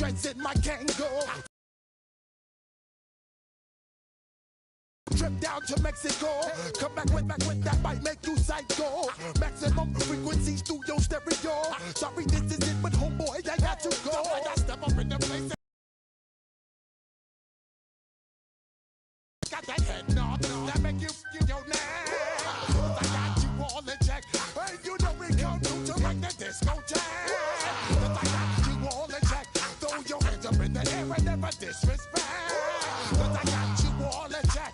Friends in my gang go. Trip down to Mexico. Come back with that might make you psycho. Maximum frequencies through your stereo. Sorry, this is it, but homeboy, I got to go. I got step up in the place. Got that head knob that make you feel your name. I got you all in check. Hey, you know we come through to wreck the disco jam. I got you all in check. Throw your hands up in the air and never disrespect. I got you all in check.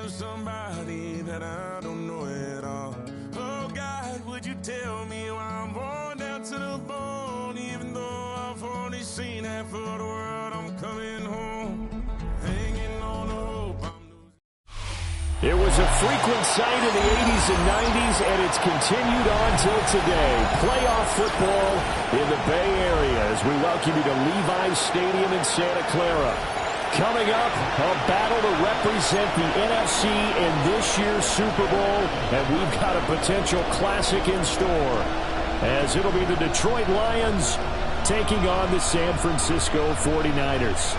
Somebody that I don't know at all. Oh God, would you tell me why I'm born down to the bone? Even though I've only seen half of the world, I'm coming home, hanging on the hope I'm losing. It was a frequent sight in the 80s and 90s, and it's continued on till today. Playoff football in the Bay Area as we welcome you to Levi's Stadium in Santa Clara. Coming up, a battle to represent the NFC in this year's Super Bowl, and we've got a potential classic in store, as it'll be the Detroit Lions taking on the San Francisco 49ers.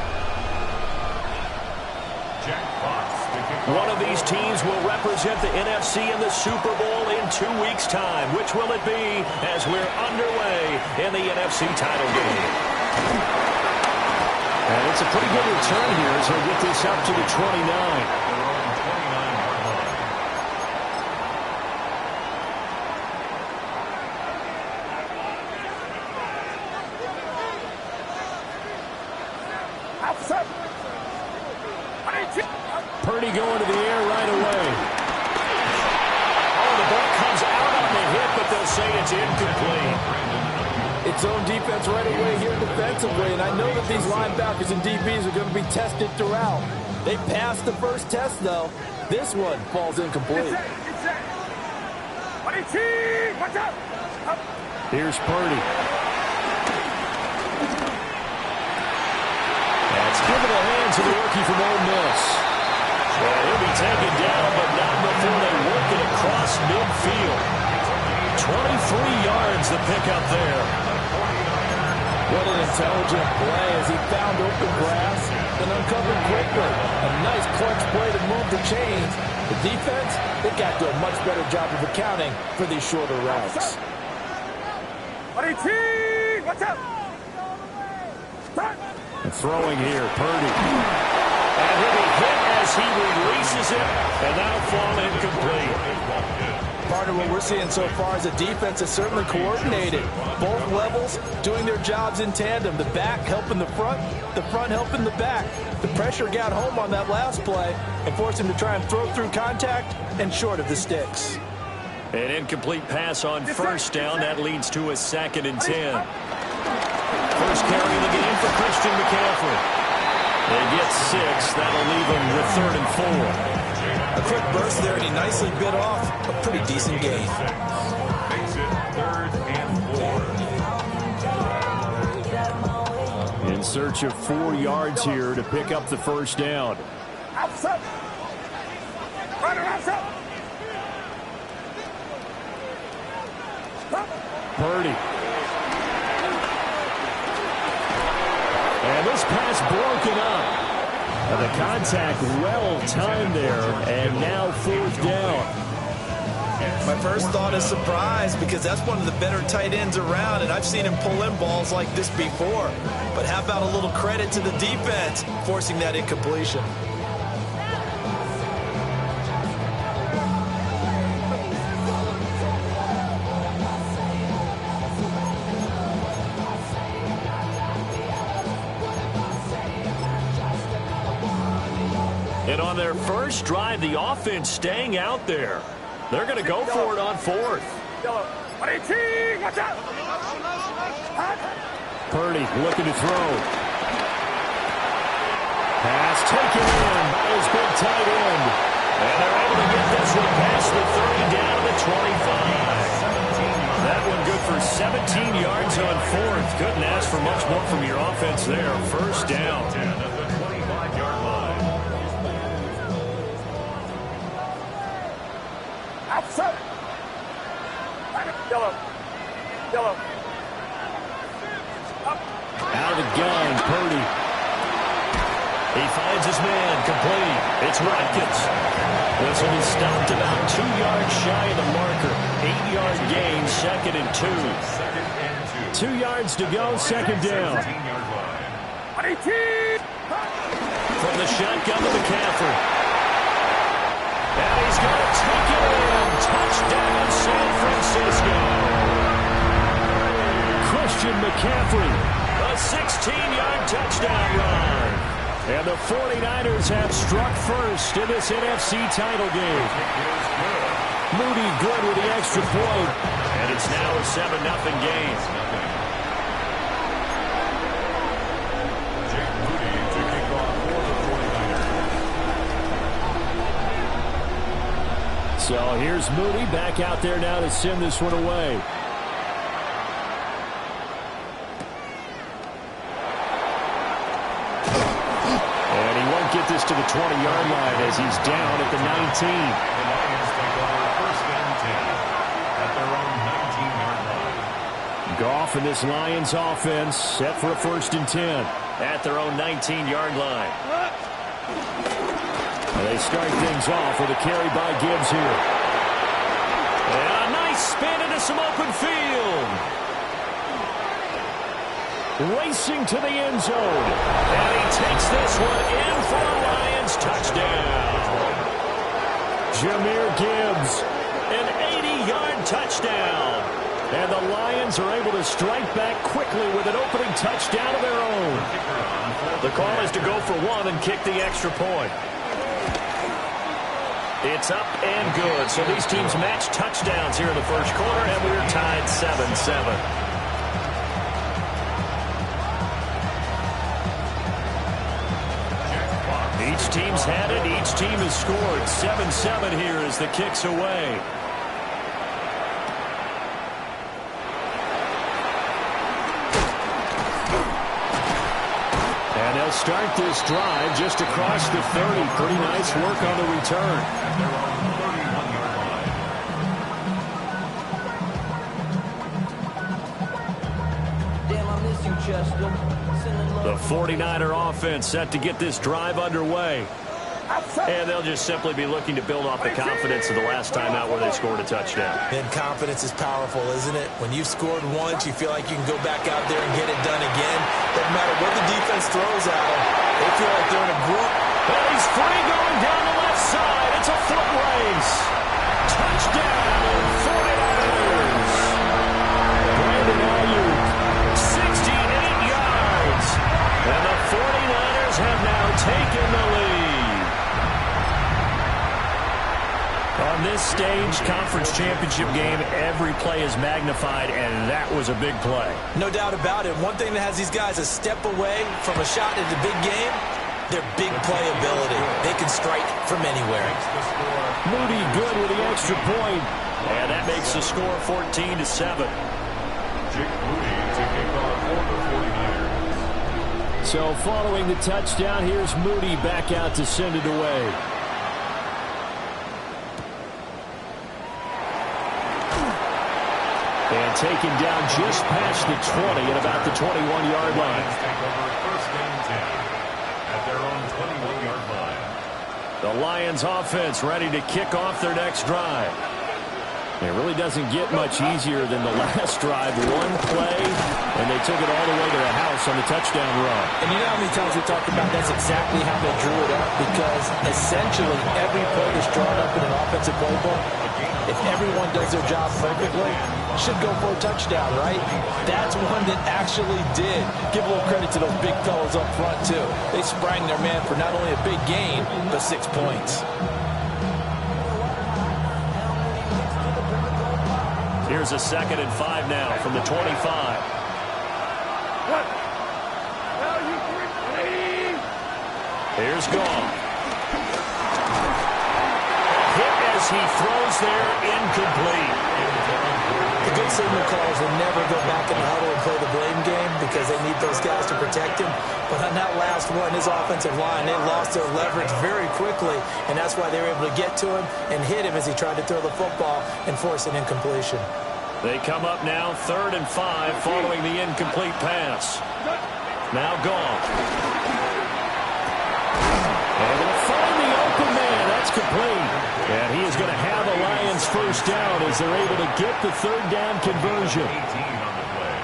One of these teams will represent the NFC in the Super Bowl in 2 weeks' time. Which will it be as we're underway in the NFC title game? And it's a pretty good return here as he'll get this up to the 29. Purdy going to the air right away. Oh, the ball comes out on the hit, but they'll say it's incomplete. Its own defense right away here defensively, and I know that these linebackers and DBs are going to be tested throughout. They passed the first test, though. This one falls incomplete. Here's Purdy. That's given a hand to the rookie from Ole Miss. Well, he'll be taken down, but not before they work it across midfield. 23 yards the pickup there. What an intelligent play as he found open grass and uncovered quickly. A nice clutch play to move the chains. The defense, they got to do a much better job of accounting for these shorter routes. And throwing here, Purdy. And he'll be hit as he releases it, and that'll fall incomplete. Part of what we're seeing so far is the defense is certainly coordinated. Both levels doing their jobs in tandem. The back helping the front helping the back. The pressure got home on that last play and forced him to try and throw through contact and short of the sticks. An incomplete pass on first down. That leads to a 2nd and 10. First carry of the game for Christian McCaffrey. They get 6. That'll leave him with 3rd and 4. A quick burst there, and he nicely bit off a pretty decent gain. Makes it 3rd and 4. In search of 4 yards here to pick up the first down. Purdy. And this pass broken up. And the contact well timed there, and now 4th down. My first thought is surprise, because that's one of the better tight ends around, and I've seen him pull in balls like this before. But how about a little credit to the defense forcing that incompletion? And on their first drive, the offense staying out there. They're going to go for it on 4th. Purdy looking to throw. Pass taken in by his big tight end. And they're able to get this one past the 30 down to the 25. That one good for 17 yards on fourth. Couldn't ask for much more from your offense there. First down. At the 25-yard line. Outside. Yellow. Yellow. Out of the gun, Purdy. He finds his man, complete. It's Watkins. This will be stopped about 2 yards shy of the marker. 8-yard gain, 2nd and 2. 2 yards to go, second down. From the shotgun to McCaffrey. And he's going to take it in. Touchdown, San Francisco. Christian McCaffrey, a 16-yard touchdown run. And the 49ers have struck first in this NFC title game. Moody good with the extra point. And it's now a 7-0 game. Jake Moody to kick off for the 49ers. So here's Moody back out there now to send this one away. Get this to the 20-yard line as he's down at the 19. The Lions take over first and 10 at their own 19-yard line. Goff and this Lions offense set for a first and 10 at their own 19-yard line. They start things off with a carry by Gibbs here. And a nice spin into some open field. Racing to the end zone. And he takes this one in for a Lions touchdown. Jahmyr Gibbs, an 80-yard touchdown. And the Lions are able to strike back quickly with an opening touchdown of their own. The call is to go for one and kick the extra point. It's up and good. So these teams match touchdowns here in the first quarter, and we're tied 7-7. Each team's had it. Each team has scored. 7-7 here as the kick's away. And they'll start this drive just across the 30. Pretty nice work on the return. Damn, I miss you, Chester. The 49er offense set to get this drive underway. And they'll just simply be looking to build off the confidence of the last time out where they scored a touchdown. And confidence is powerful, isn't it? When you've scored once, you feel like you can go back out there and get it done again. Doesn't matter what the defense throws at them. They feel like they're in a group. And he's free going down the left side. It's a foot race. Touchdown, 49ers. Brandon Ayuk, 68 yards. And the 49ers have now taken the lead. On this stage, conference championship game, every play is magnified, and that was a big play. No doubt about it. One thing that has these guys a step away from a shot at the big game, their big play ability. They can strike from anywhere. Moody good with the extra point. And that makes the score 14-7. Jake Moody to kick off for the 49ers. So following the touchdown, here's Moody back out to send it away. And taken down just past the 20 at about the 21-yard line. Take over first and 10 at their own 21-yard line. The Lions offense ready to kick off their next drive. It really doesn't get much easier than the last drive. One play, and they took it all the way to the house on the touchdown run. And you know how many times we talked about that's exactly how they drew it up? Because essentially every play that's drawn up in an offensive playbook, if everyone does their job perfectly, should go for a touchdown, right? That's one that actually did. Give a little credit to those big fellas up front, too. They sprang their man for not only a big gain, but 6 points. Here's a 2nd and 5 now from the 25. Here's Goff. Hit as he throws there, incomplete. The good signal callers will never go back in the huddle and play the blame game because they need those guys to protect him. But on that last one, his offensive line, they lost their leverage very quickly, and that's why they were able to get to him and hit him as he tried to throw the football and force an incompletion. They come up now 3rd and 5 following the incomplete pass. Now Goff. They're going to find the open man. That's complete. And he is going to have a Lions first down as they're able to get the 3rd down conversion.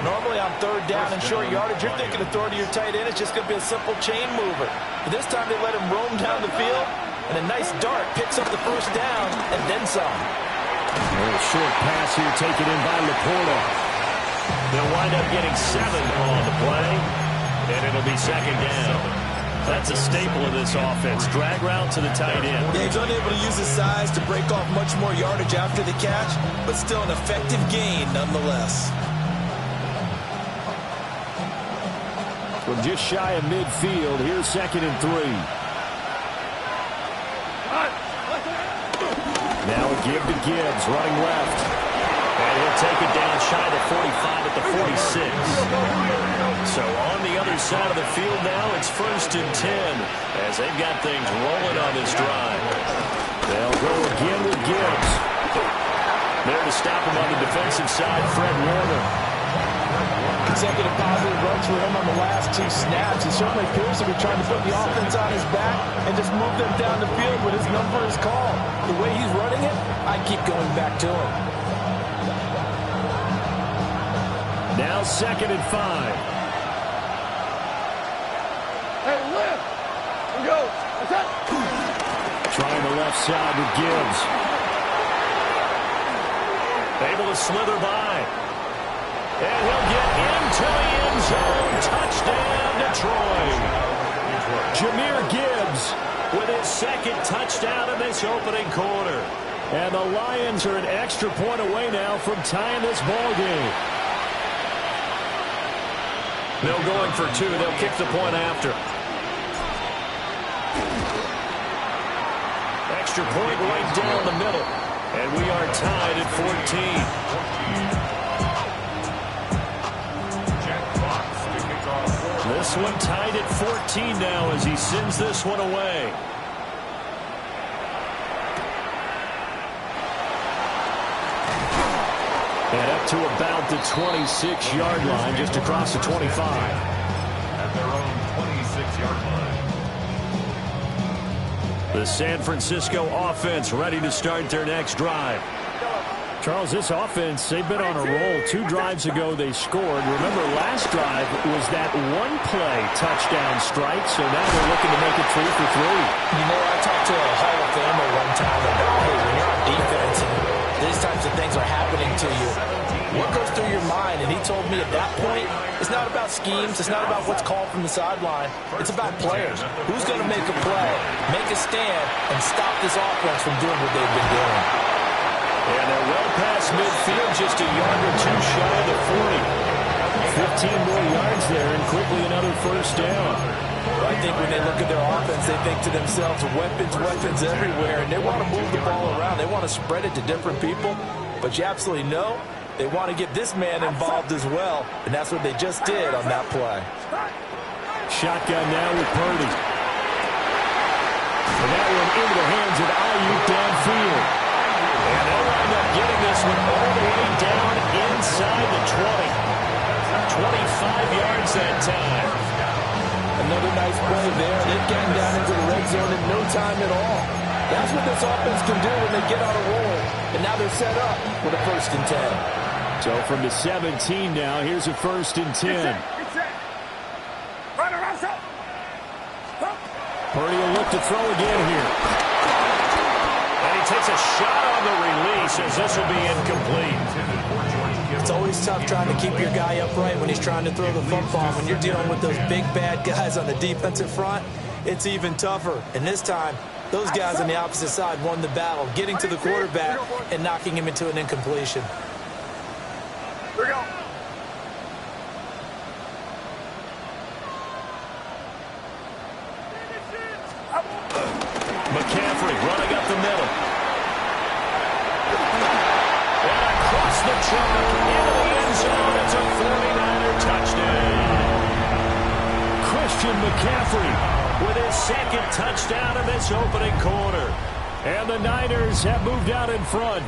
Normally on 3rd down and short yardage, you're thinking of throwing to your tight end. It's just going to be a simple chain mover. But this time they let him roam down the field, and a nice dart picks up the first down and then some. A little short pass here taken in by Laporta. They'll wind up getting 7 on the play, and it'll be 2nd down. That's a staple of this offense. Drag route to the tight end. Yeah, he's unable to use his size to break off much more yardage after the catch, but still an effective gain nonetheless. From just shy of midfield, here's 2nd and 3. Now a give to Gibbs, running left. And he'll take it down shy of the 45 at the 46. So on the other side of the field now, it's 1st and 10 as they've got things rolling on this drive. They'll go again with Gibbs. There to stop him on the defensive side, Fred Warner. Consecutive positive runs for him on the last 2 snaps. He certainly appears to be trying to put the offense on his back and just move them down the field when his number is called. The way he's running it, I keep going back to him. Now 2nd and 5. Hey, lift! Here we go. That's it. Trying the left side with Gibbs. Able to slither by. And he'll get into the end zone. Touchdown, Detroit. Jahmyr Gibbs with his 2nd touchdown in this opening quarter. And the Lions are an extra point away now from tying this ball game. No going for 2. They'll kick the point after. Extra point right down the middle. And we are tied at 14. This one tied at 14 now as he sends this one away. And up to about the 26-yard line, just across the 25. At their own 26-yard line. The San Francisco offense ready to start their next drive. Charles, this offense, they've been on a roll. 2 drives ago they scored. Remember, last drive was that one-play touchdown strike, so now they're looking to make it 3 for 3. You know, I talked to a Hall of Famer one time about, hey, when you're on defense and these types of things are happening to you, what goes through your mind? And he told me at that point, it's not about schemes. It's not about what's called from the sideline. It's about players. Who's going to make a play, make a stand, and stop this offense from doing what they've been doing? And they're well past midfield, just a yard or 2 shy of the 40. 15 more yards there, and quickly another first down. I think when they look at their offense, they think to themselves, weapons everywhere, and they want to move the ball around. They want to spread it to different people, but you absolutely know they want to get this man involved as well, and that's what they just did on that play. Shotgun now with Purdy. And that one into the hands of Ayuk downfield. And they'll wind up getting this one all the way down inside the 20. 25 yards that time. Another nice play there. They're getting down into the red zone in no time at all. That's what this offense can do when they get on a roll. And now they're set up with a 1st and 10. So from the 17 now, here's a 1st and 10. Purdy will look to throw again here. And he takes a shot on the release as this will be incomplete. It's always tough trying to keep your guy upright when he's trying to throw the football. When you're dealing with those big, bad guys on the defensive front, it's even tougher. And this time, those guys on the opposite side won the battle, getting to the quarterback and knocking him into an incompletion. Here we go. McCaffrey running up the middle. And across the track into the end zone. It's a 49er touchdown. Christian McCaffrey with his second touchdown of this opening quarter. And the Niners have moved out in front.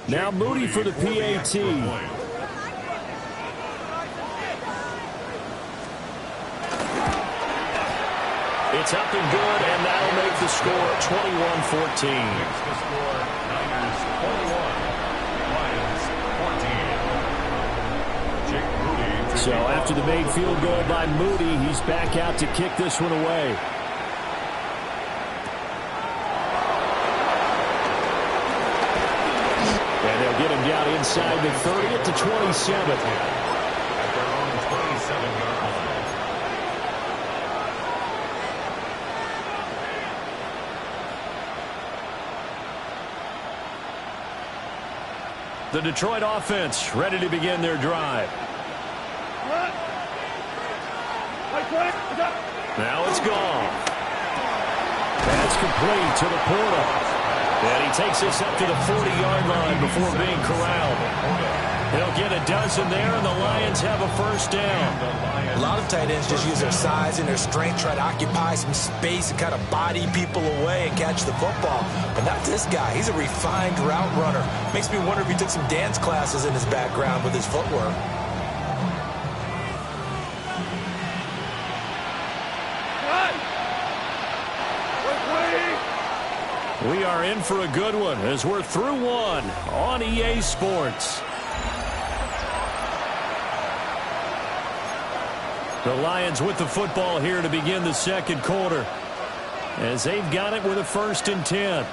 Now Moody for the PAT. It's up and good, and that'll make the score 21-14. Makes the score Niners 21, Lions 14. Jake Moody. So after the made field goal by Moody, he's back out to kick this one away. And they'll get him down inside the 30 at the 27. At their own 27-yard line. The Detroit offense ready to begin their drive. Now it's gone. That's complete to the Porter. And he takes this up to the 40-yard line before being corralled. They'll get a dozen there, and the Lions have a first down. A lot of tight ends just use their size and their strength, try to occupy some space and kind of body people away and catch the football. But not this guy. He's a refined route runner. Makes me wonder if he took some dance classes in his background with his footwork. We are in for a good one as we're through one on EA Sports. The Lions with the football here to begin the second quarter as they've got it with a 1st and 10.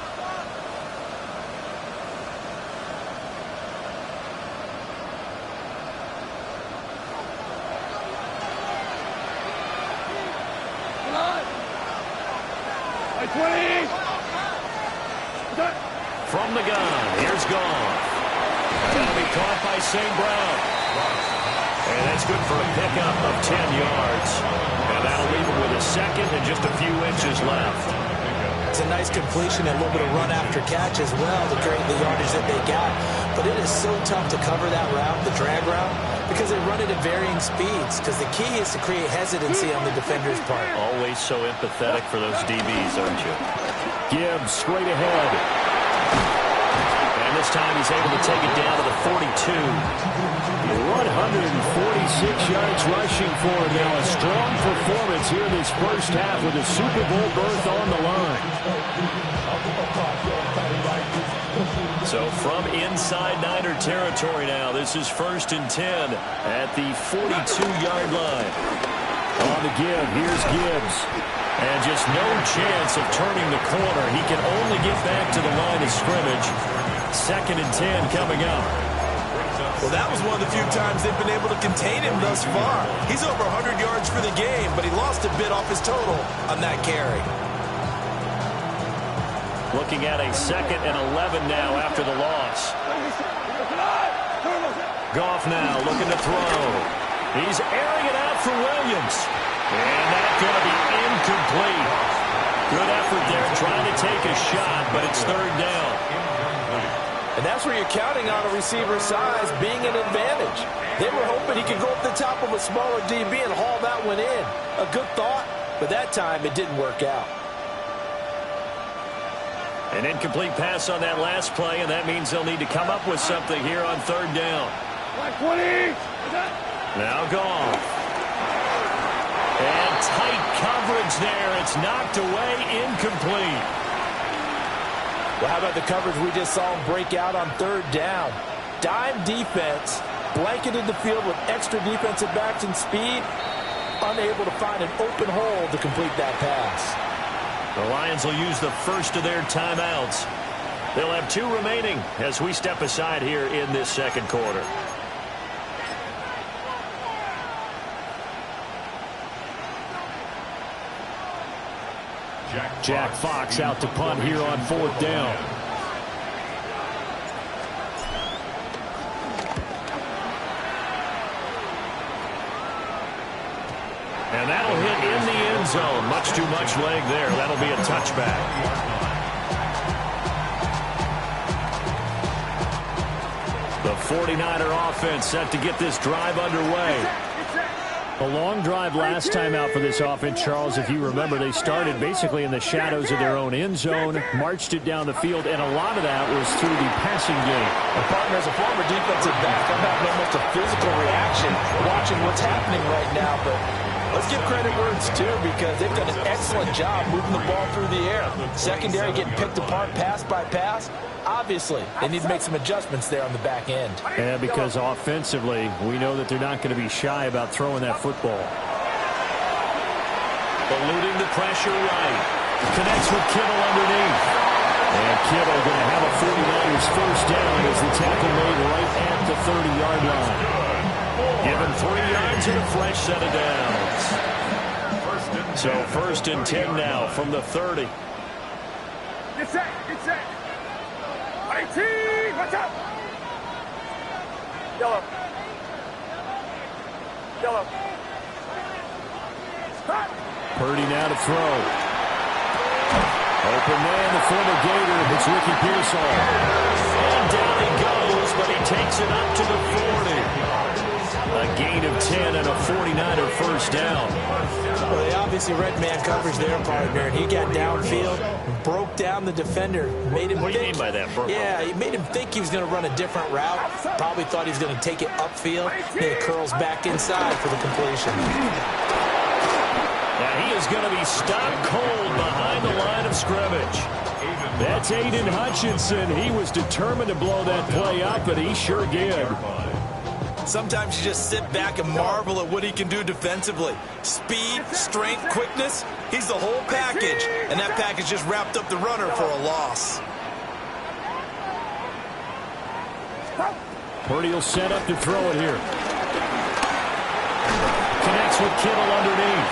From the gun, here's Goff. That'll be caught by St. Brown. And that's good for a pickup of 10 yards. And that'll leave him with a second and just a few inches left. It's a nice completion and a little bit of run after catch as well to create the yardage that they got. But it is so tough to cover that route, the drag route, because they run it at varying speeds. Because the key is to create hesitancy on the defender's part. Always so empathetic for those DBs, aren't you? Gibbs straight ahead. And this time he's able to take it down to the 42. 146 yards rushing for him now. A strong performance here in this first half with a Super Bowl berth on the line. So from inside Niner territory now, this is 1st and 10 at the 42-yard line. On the give, here's Gibbs. And just no chance of turning the corner. He can only get back to the line of scrimmage. 2nd and 10 coming up. Well, that was one of the few times they've been able to contain him thus far. He's over 100 yards for the game, but he lost a bit off his total on that carry. Looking at a 2nd and 11 now after the loss. Goff now looking to throw. He's airing it out for Williams. And that's going to be incomplete. Good effort there trying to take a shot, but it's 3rd down. And that's where you're counting on a receiver's size being an advantage. They were hoping he could go up the top of a smaller DB and haul that one in. A good thought, but that time it didn't work out. An incomplete pass on that last play, and that means they'll need to come up with something here on 3rd down. Now Goff. And tight coverage there. It's knocked away, incomplete. Well, how about the coverage we just saw him break out on 3rd down? Dime defense, blanketed the field with extra defensive backs and speed, unable to find an open hole to complete that pass. The Lions will use the first of their timeouts. They'll have 2 remaining as we step aside here in this second quarter. Jack Fox out to punt here on 4th down. And that'll hit in the end zone. Much too much leg there. That'll be a touchback. The 49er offense set to get this drive underway. A long drive last time out for this offense, Charles. If you remember, they started basically in the shadows of their own end zone, marched it down the field, and a lot of that was through the passing game. And partner, as a former defensive back, I'm having almost a physical reaction watching what's happening right now. But let's give credit where it's due, because they've done an excellent job moving the ball through the air. Secondary getting picked apart pass by pass. Obviously, they need to make some adjustments there on the back end. Yeah, because offensively, we know that they're not going to be shy about throwing that football. Eluding the pressure right. Connects with Kittle underneath. And Kittle going to have a 49ers first down as the tackle made right at the 30-yard line. Given 3 yards and a fresh set of downs. So first and 10 now from the 30. Get set, get set. 18, watch out. Yellow. Yellow. Purdy now to throw. Open man, the former Gator. It's Ricky Pearsall. And down he goes, but he takes it up to the 40. A gain of 10 and a 49er first down. Well, they obviously read man coverage there, partner, and he got downfield, broke down the defender, made him What do you mean by that, Burko? Yeah, he made him think he was going to run a different route. Probably thought he was going to take it upfield. And he curls back inside for the completion. Now he is going to be stopped cold behind the line of scrimmage. That's Aiden Hutchinson. He was determined to blow that play up, and he sure did. Sometimes you just sit back and marvel at what he can do defensively. Speed, strength, quickness, he's the whole package. And that package just wrapped up the runner for a loss. Purdy will set up to throw it here. Connects with Kittle underneath.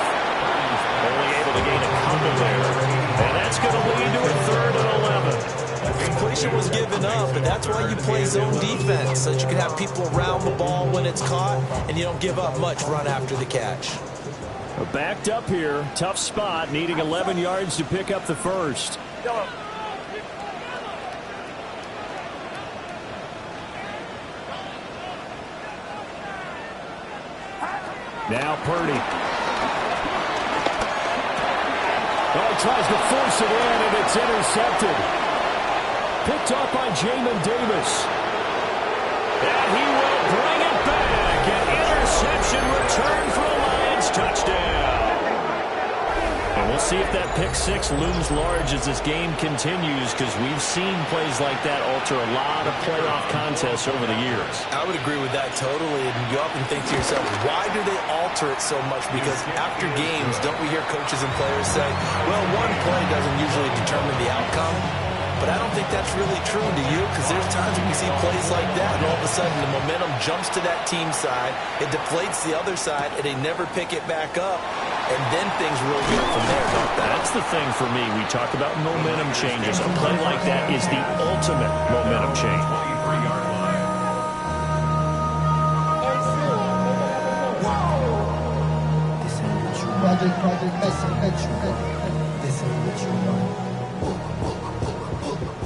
Only able to gain a couple there. And that's going to lead to a 3rd and 11. Completion was given up, but that's why you play zone defense, so that you can have people around the ball when it's caught, and you don't give up much run after the catch. Backed up here, tough spot, needing 11 yards to pick up the first. Now Purdy. Oh, tries to force it in, and it's intercepted. Picked off by Jamin Davis. And he will bring it back. An interception return for a Lions touchdown. And we'll see if that pick six looms large as this game continues, because we've seen plays like that alter a lot of playoff contests over the years. I would agree with that totally. And you often think to yourself, why do they alter it so much? Because after games, don't we hear coaches and players say, well, one play doesn't usually determine the outcome? But I don't think that's really true, do you? Because there's times when we see plays like that, and all of a sudden the momentum jumps to that team side, it deflates the other side, and they never pick it back up, and then things really go from there, don't they? That's the thing for me. We talk about momentum changes. A play like that is the ultimate momentum change.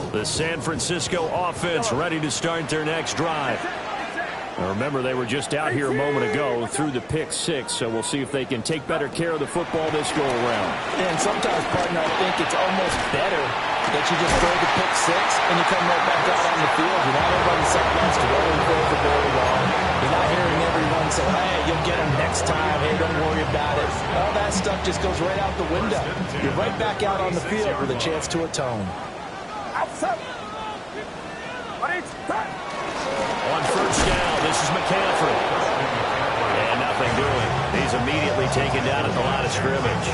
The San Francisco offense ready to start their next drive. Now remember, they were just out here a moment ago through the pick six, so we'll see if they can take better care of the football this go around. And sometimes, partner, I think it's almost better that you just throw the pick six and you come right back out on the field. You're not everybody sidelines to roll and throw the very long. You're not hearing everyone say, hey, you'll get him next time. Hey, don't worry about it. All that stuff just goes right out the window. You're right back out on the field with a chance to atone. On first down, this is McCaffrey. And nothing doing. He's immediately taken down at the line of scrimmage.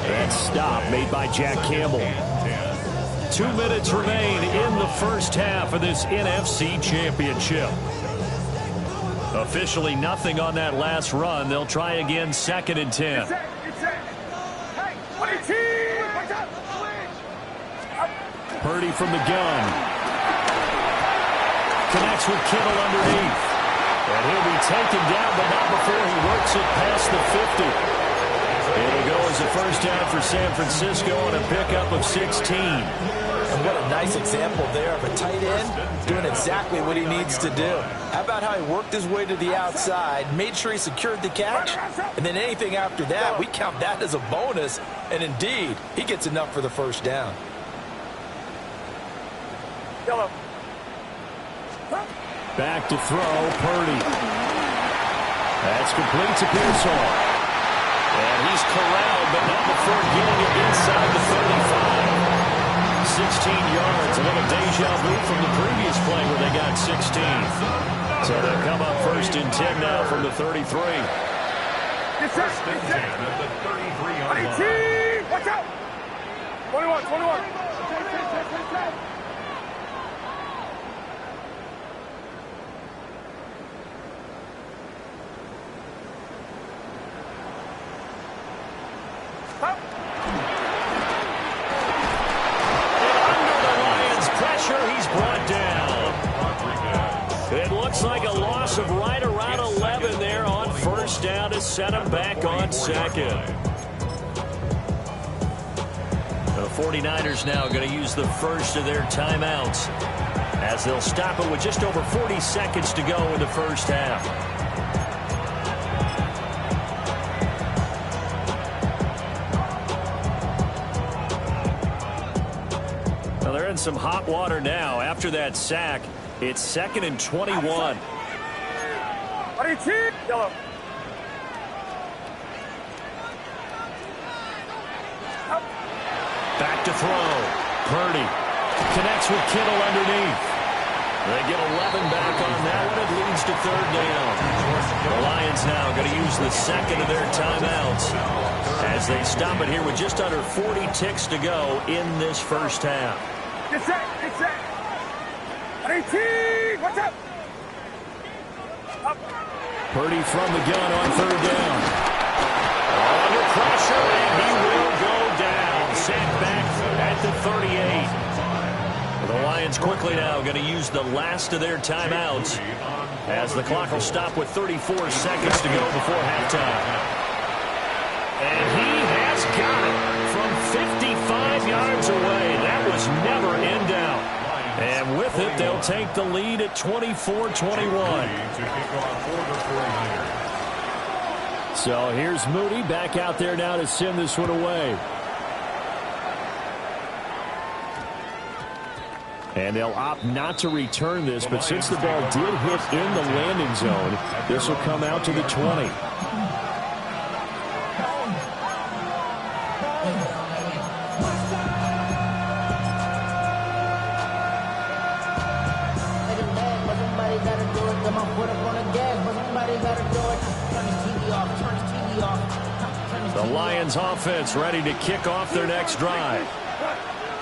That stop made by Jack Campbell. 2 minutes remain in the first half of this NFC Championship. Officially nothing on that last run. They'll try again 2nd and 10. Purdy from the gun. Connects with Kittle underneath. And he'll be taken down, but not before he works it past the 50. It'll go as a first down for San Francisco on a pickup of 16. And what a nice example there of a tight end doing exactly what he needs to do. How about how he worked his way to the outside, made sure he secured the catch, and then anything after that, we count that as a bonus. And indeed, he gets enough for the first down. Back to throw, Purdy. That's complete to Pearsall. And he's corralled, but not before getting it inside the 35. 16 yards, a little deja vu from the previous play where they got 16. So they'll come up first and 10 now from the 33. First and 10 at the 33-yard line. Watch out! 21. He's brought down. It looks like a loss of right around 11 there on first down to set him back on second. The 49ers now going to use the first of their timeouts as they'll stop it with just over 40 seconds to go in the first half. They're in some hot water now. After that sack, it's 2nd and 21. Back to throw. Purdy connects with Kittle underneath. They get 11 back on that one. It leads to third down. The Lions now going to use the second of their timeouts as they stop it here with just under 40 ticks to go in this first half. Get set. 18. Watch out. Purdy from the gun on third down. Under pressure, and he will go down. Sent back at the 38. The Lions quickly now going to use the last of their timeouts as the clock will stop with 34 seconds to go before halftime. And he has got it from 55 yards away. That was never in doubt. And with it, they'll take the lead at 24-21. So here's Moody back out there now to send this one away. And they'll opt not to return this, but since the ball did hit in the landing zone, this will come out to the 20. The Lions offense ready to kick off their next drive.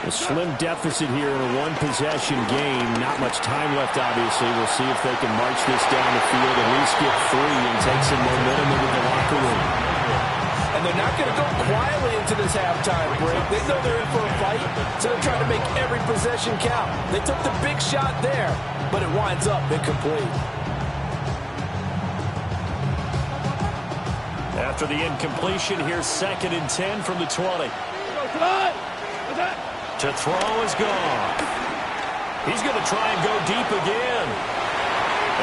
A slim deficit here in a one-possession game. Not much time left, obviously. We'll see if they can march this down the field, at least get 3 and take some momentum into the locker room. And they're not going to go quietly into this halftime break. They know they're in for a fight, so they're trying to make every possession count. They took the big shot there, but it winds up incomplete. After the incompletion, here's 2nd and 10 from the 20. To throw is gone. He's going to try and go deep again.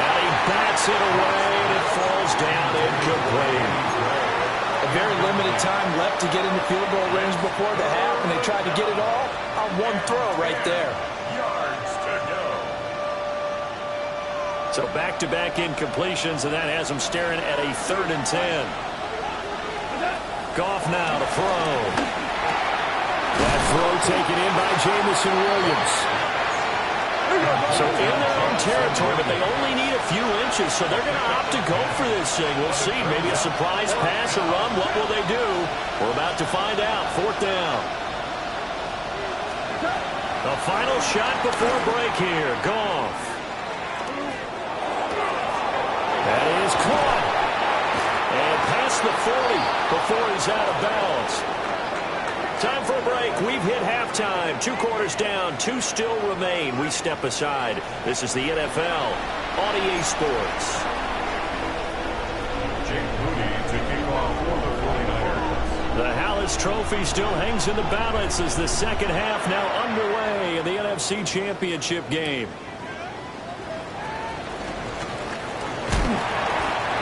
And he bats it away, and it falls down incomplete. A very limited time left to get into field goal range before the half, and they tried to get it all on one throw right there. Yards to go. So back-to-back incompletions, and that has them staring at a 3rd and 10. Goff now to throw. That throw taken in by Jamison Williams. So in their own territory, but they only need a few inches, so they're going to opt to go for this thing. We'll see. Maybe a surprise pass or run. What will they do? We're about to find out. 4th down. The final shot before break here. Goff. That is caught. And past the 40 before he's out of bounds. Time for a break. We've hit halftime. 2 quarters down. 2 still remain. We step aside. This is the NFL on EA Sports. this trophy still hangs in the balance as the second half now underway in the NFC Championship game.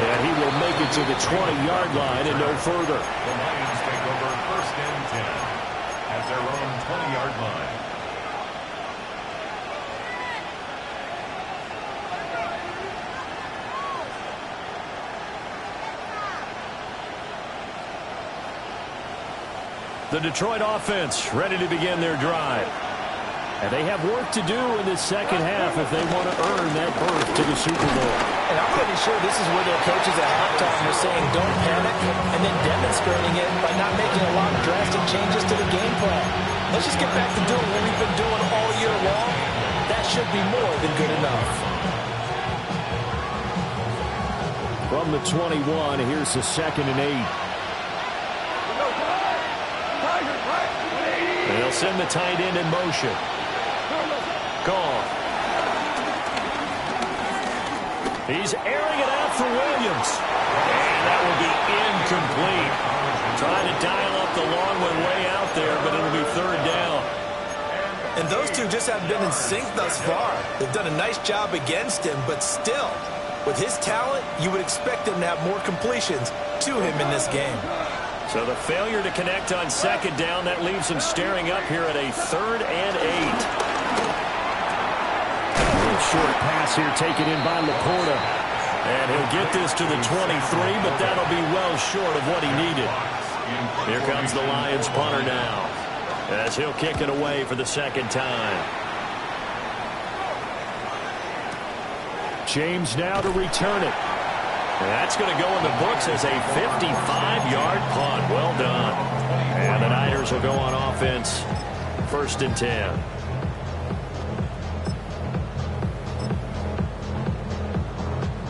And he will make it to the 20-yard line and no further. The Lions take over 1st and 10 at their own 20-yard line. The Detroit offense ready to begin their drive. And they have work to do in this second half if they want to earn that berth to the Super Bowl. And I'm pretty sure this is where their coaches at halftime are saying don't panic and then demonstrating it by not making a lot of drastic changes to the game plan. Let's just get back to doing what we've been doing all year long. That should be more than good enough. From the 21, here's the 2nd and 8. They'll send the tight end in motion. Gone. He's airing it out for Williams. And that will be incomplete. Trying to dial up the long one way out there, but it'll be 3rd down. And those two just haven't been in sync thus far. They've done a nice job against him, but still, with his talent, you would expect him to have more completions to him in this game. So the failure to connect on 2nd down, that leaves him staring up here at a 3rd and 8. Short pass here taken in by Laporta. And he'll get this to the 23, but that'll be well short of what he needed. Here comes the Lions punter now, as he'll kick it away for the 2nd time. James now to return it. And that's going to go in the books as a 55-yard punt. Well done. And the Niners will go on offense. 1st and 10.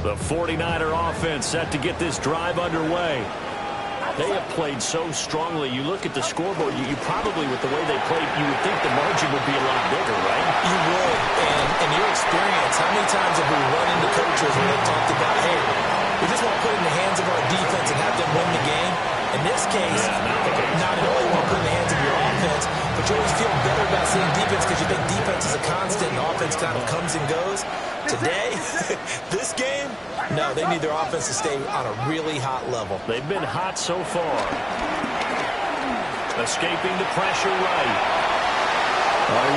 The 49er offense set to get this drive underway. They have played so strongly. You look at the scoreboard, you probably, with the way they played, you would think the margin would be a lot bigger, right? You would. And in your experience, how many times have we run into coaches when they talked about, hey, we just want to put it in the hands of our defense and have them win the game? In this case, not only want to put it in the hands of your offense, but you always feel better about seeing defense because you think defense is a constant and offense kind of comes and goes. Today, this game, no, they need their offense to stay on a really hot level. They've been hot so far. Escaping the pressure right.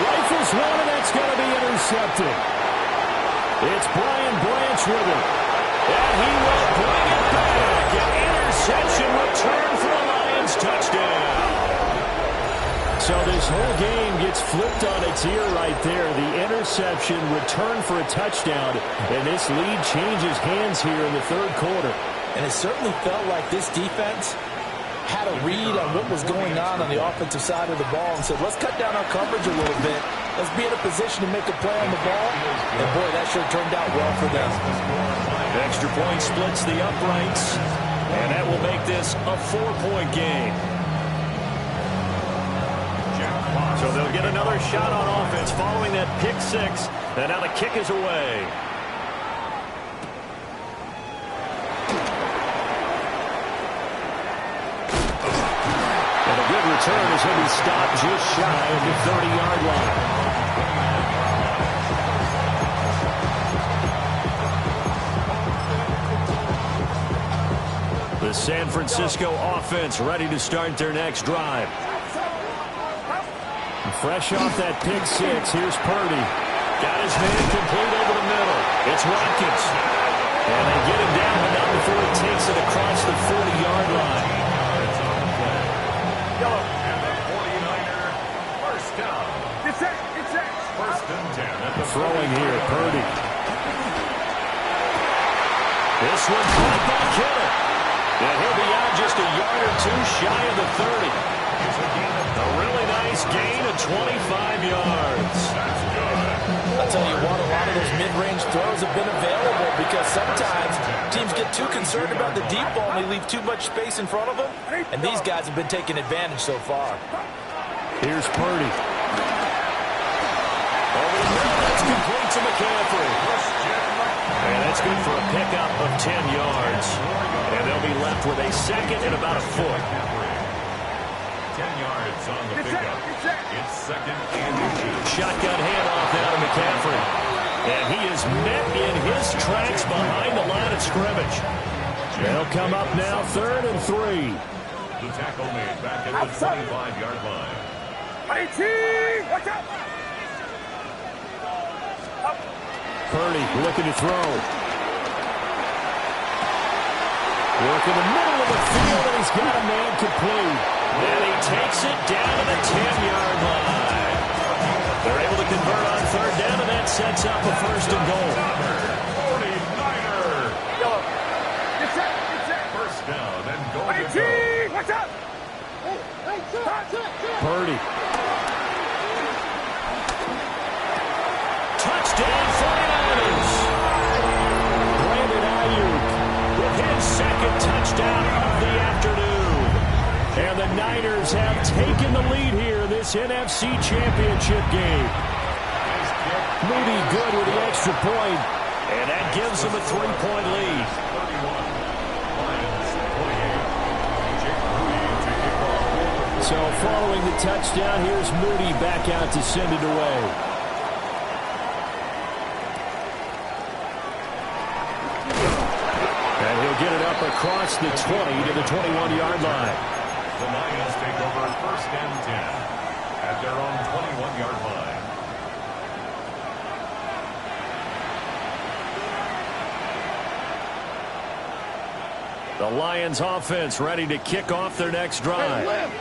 Rifles one, and that's going to be intercepted. It's Brian Branch with it. And he will bring it back. An interception return for a Lions touchdown. So this whole game gets flipped on its ear right there. The interception return for a touchdown. And this lead changes hands here in the 3rd quarter. And it certainly felt like this defense had a read on what was going on the offensive side of the ball and said, let's cut down our coverage a little bit. Let's be in a position to make a play on the ball. And, boy, that sure turned out well for them. Extra point splits the uprights. And that will make this a 4-point game. So they'll get another shot on offense following that pick 6. And now the kick is away. And a good return is going to be stopped just shy of the 30-yard line. The San Francisco offense ready to start their next drive. Fresh off that pick 6, here's Purdy. Got his man complete over the middle. It's Watkins. And they get him down, but not before he takes it across the 40-yard line. And the 49er, 1st down. It's set. 1st and 10 at the Throwing here, Purdy. This one caught by Kittle. And he'll be out just a yard or two shy of the 30. A really nice gain of 25 yards. That's good. I'll tell you what, a lot of those mid-range throws have been available because sometimes teams get too concerned about the deep ball and they leave too much space in front of them. And these guys have been taking advantage so far. Here's Purdy. Over the middle, that's complete to McCaffrey. And that's good for a pickup of 10 yards. And they'll be left with a 2nd and about a foot. 10 yards on the pickup. It's second and 2. Shotgun handoff now to McCaffrey. And he is met in his tracks behind the line of scrimmage. They'll come up now 3rd and 3. The tackle made back at the 25-yard line. Watch out! Purdy looking to throw. Work in the middle of the field, and he's got a man complete. And he takes it down to the 10-yard line. They're able to convert on 3rd down, and that sets up a 1st and goal. 49er. Get set! First down and goal to go. Watch out! Purdy. Touchdown 49ers. Brandon Ayuk with his 2nd touchdown of the afternoon. And the Niners have taken the lead here in this NFC Championship game. Moody good with the extra point, and that gives them a 3-point lead. 31, Lions 28. So following the touchdown, here's Moody back out to send it away. And he'll get it up across the 20 to the 21-yard line. The Lions take over 1st and 10 at their own 21-yard line. The Lions offense ready to kick off their next drive.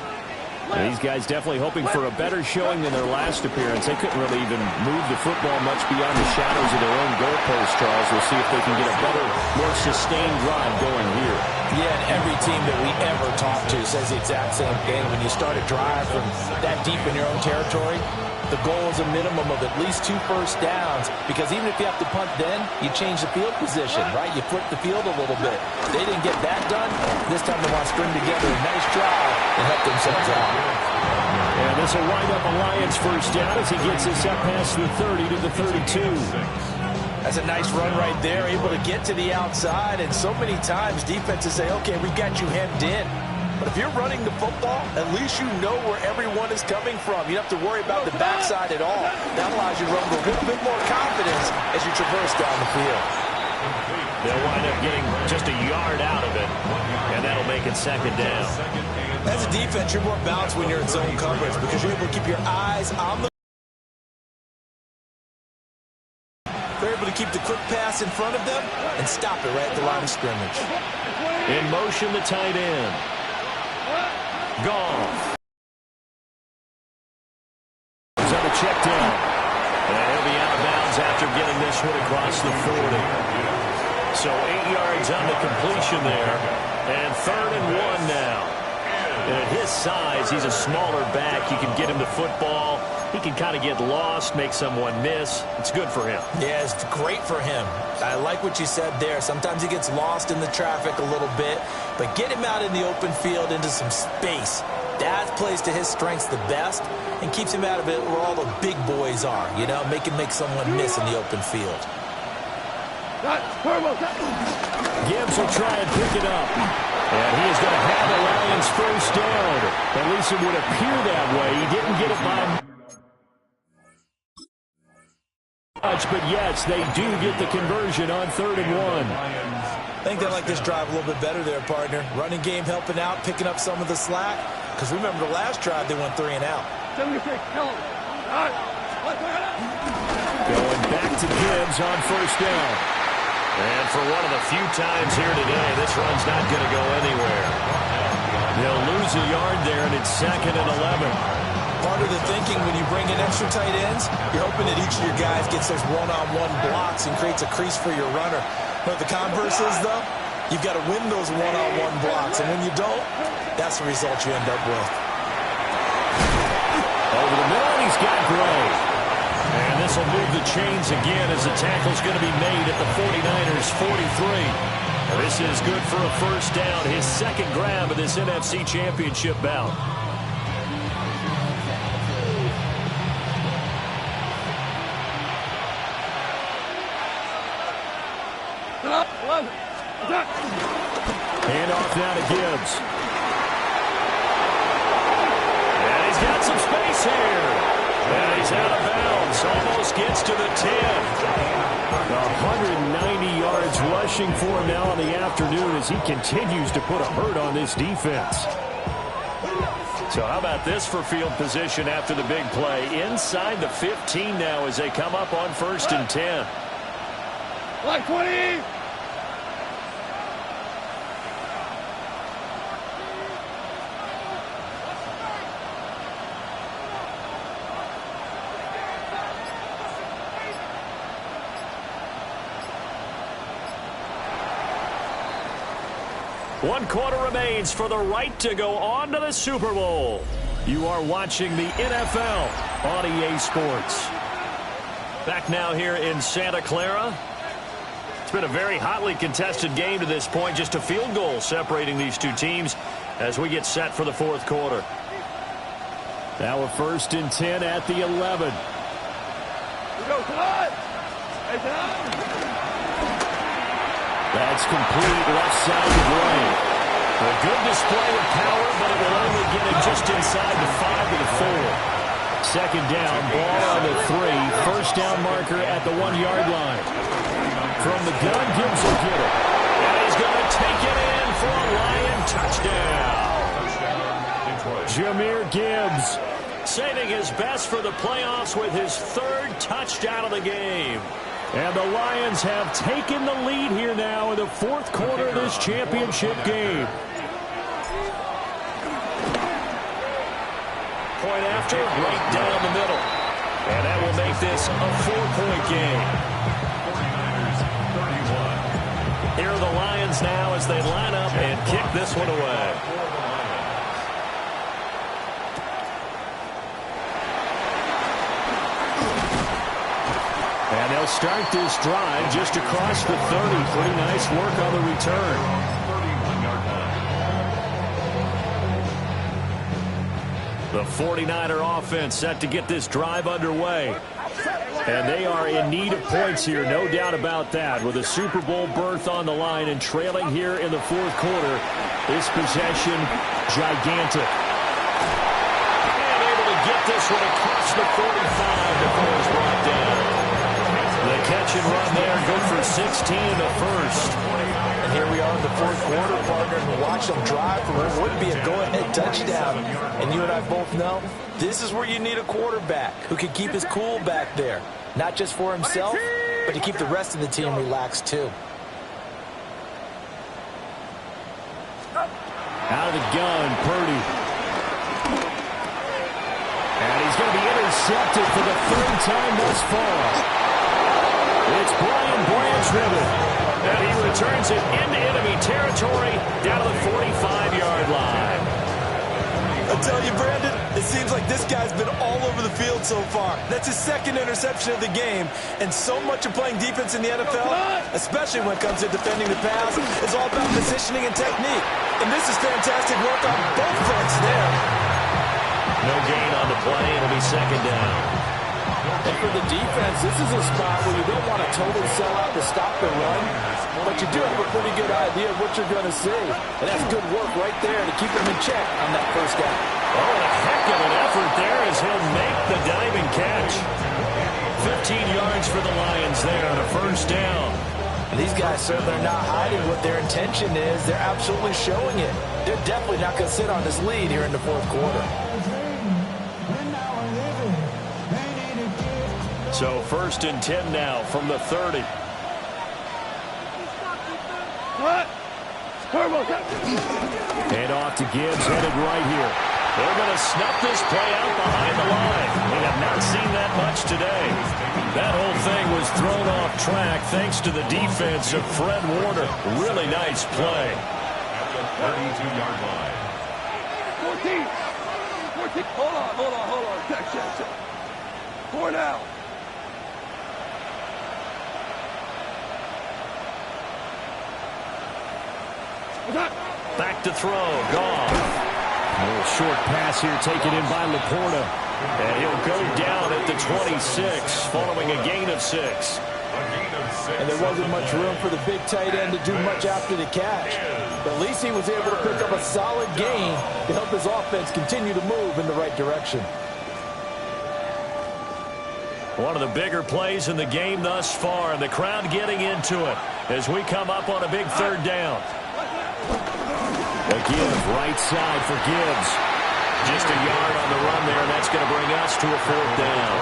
These guys definitely hoping for a better showing than their last appearance. They couldn't really even move the football much beyond the shadows of their own goalpost, Charles. We'll see if they can get a better, more sustained drive going here. Yeah, and every team that we ever talk to says the exact same thing. When you start a drive from that deep in your own territory, the goal is a minimum of at least 2 first downs, because even if you have to punt then, you change the field position, right? You flip the field a little bit. They didn't get that done. This time they want to string together a nice drive and help themselves out. And this will wind up a Lions first down as he gets us up past the 30 to the 32. That's a nice run right there, able to get to the outside, and so many times defenses say, okay, we got you hemmed in. But if you're running the football, at least you know where everyone is coming from. You don't have to worry about the backside at all. That allows you to run with a little bit more confidence as you traverse down the field. They'll wind up getting just a yard out of it, and that'll make it 2nd down. As a defense, you're more balanced when you're in zone coverage because you're able to keep your eyes on the... They're able to keep the quick pass in front of them and stop it right at the line of scrimmage. In motion, the tight end. Goff. He's on the check down. And he'll be out of bounds after getting this one across the 40. So 8 yards on the completion there. And 3rd and 1 now. And at his size, he's a smaller back. You can get him the football. He can kind of get lost, make someone miss. It's good for him. Yeah, it's great for him. I like what you said there. Sometimes he gets lost in the traffic a little bit, but get him out in the open field into some space. That plays to his strengths the best and keeps him out of it where all the big boys are, you know, make someone miss in the open field. Gibbs will try and pick it up. And he is going to have the Lions first down. At least it would appear that way. He didn't get it by much, but yes, they do get the conversion on 3rd and 1. I think they like this drive a little bit better there, partner. Running game helping out, picking up some of the slack. Because remember the last drive, they went 3 and out. 76, hello. Going back to Gibbs on first down. And for one of the few times here today, this run's not going to go anywhere. They'll lose a yard there, and it's 2nd and 11. Part of the thinking when you bring in extra tight ends, you're hoping that each of your guys gets those one-on-one blocks and creates a crease for your runner. But the converse is, though, you've got to win those one-on-one blocks. And when you don't, that's the result you end up with. Over the middle, and he's got Gray. And this will move the chains again as the tackle's going to be made at the 49ers' 43. This is good for a first down, his 2nd grab of this NFC Championship bout. Hand off now to Gibbs. here. And he's out of bounds. Almost gets to the 10. 190 yards rushing for him now in the afternoon as he continues to put a hurt on this defense. So how about this for field position after the big play? Inside the 15 now as they come up on 1st and 10. Like 20. One quarter remains for the right to go on to the Super Bowl. You are watching the NFL on EA Sports. Back now here in Santa Clara. It's been a very hotly contested game to this point. Just a field goal separating these two teams as we get set for the 4th quarter. Now a 1st and 10 at the 11. We go, Todd. Hey, Todd. That's complete left side of Ray. A good display of power, but it will only get it just inside the 5 to the 4. 2nd down, ball on the 3. 1st down marker at the 1-yard line. From the gun, Gibbs will get it. And he's going to take it in for a Lion touchdown. Jahmyr Gibbs saving his best for the playoffs with his 3rd touchdown of the game. And the Lions have taken the lead here now in the 4th quarter of this championship game. Point after, right down the middle. And that will make this a 4-point game. 49ers 31. Here are the Lions now as they line up and kick this one away. And they'll start this drive just across the 30. Pretty nice work on the return. 31-yard line. The 49er offense set to get this drive underway. And they are in need of points here, no doubt about that. With a Super Bowl berth on the line and trailing here in the 4th quarter, this possession gigantic. And able to get this one across the 45 before it's brought down. The catch and run there, good for 16 in the 1st. And here we are in the 4th quarter, partner, and watch them drive for what would be a go-ahead touchdown. And you and I both know this is where you need a quarterback who can keep his cool back there. Not just for himself, but to keep the rest of the team relaxed too. Out of the gun, Purdy. And he's going to be intercepted for the 3rd time thus far. It's Brian Branch-Ribbon, and he returns it into enemy territory down to the 45-yard line. I tell you, Brandon, it seems like this guy's been all over the field so far. That's his 2nd interception of the game, and so much of playing defense in the NFL, especially when it comes to defending the pass, is all about positioning and technique. And this is fantastic work on both fronts there. No gain on the play. It'll be 2nd down. And for the defense, this is a spot where you don't want to totally sell out to stop the run, but you do have a pretty good idea of what you're going to see. And that's good work right there to keep him in check on that 1st down. Oh, a heck of an effort there as he'll make the diving catch. 15 yards for the Lions there on a 1st down. And these guys certainly are not hiding what their intention is. They're absolutely showing it. They're definitely not going to sit on this lead here in the 4th quarter. So 1st and 10 now from the 30. What? And off to Gibbs, headed right here. They're going to snuff this play out behind the line. We have not seen that much today. That whole thing was thrown off track thanks to the defense of Fred Warner. Really nice play. At the 32-yard line. 14. Hold on. Check. 4 now. Back to throw, Goff. A little short pass here taken in by Laporta. And he'll go down at the 26 following a gain of 6. And there wasn't much room for the big tight end to do much after the catch. But at least he was able to pick up a solid gain to help his offense continue to move in the right direction. One of the bigger plays in the game thus far, and the crowd getting into it as we come up on a big third down. A give, right side for Gibbs. Just a yard on the run there, and that's going to bring us to a fourth down.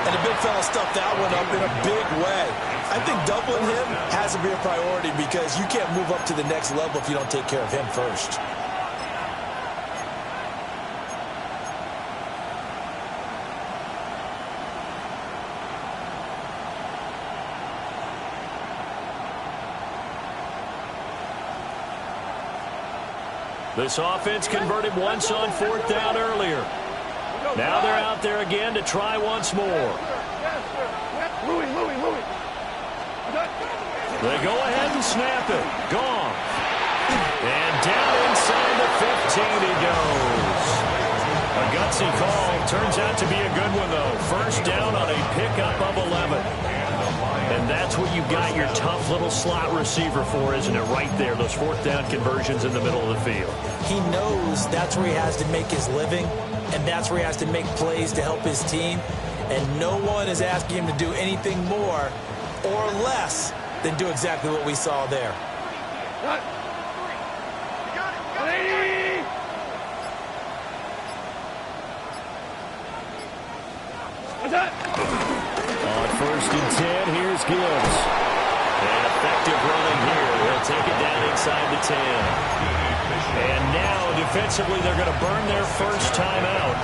And the big fella stuffed that one up in a big way. I think doubling him has to be a priority because you can't move up to the next level if you don't take care of him first. This offense converted once on fourth down earlier. Now they're out there again to try once more. They go ahead and snap it. Gone. And down inside the 15 he goes. A gutsy call. Turns out to be a good one, though. First down on a pickup of 11. And that's what you've got your tough little slot receiver for, isn't it? Right there, those fourth down conversions in the middle of the field. He knows that's where he has to make his living, and that's where he has to make plays to help his team. And no one is asking him to do anything more or less than do exactly what we saw there. On first and 10, here's Gibbs. And effective running here. They'll take it down inside the 10. And now, defensively, they're going to burn their first timeout.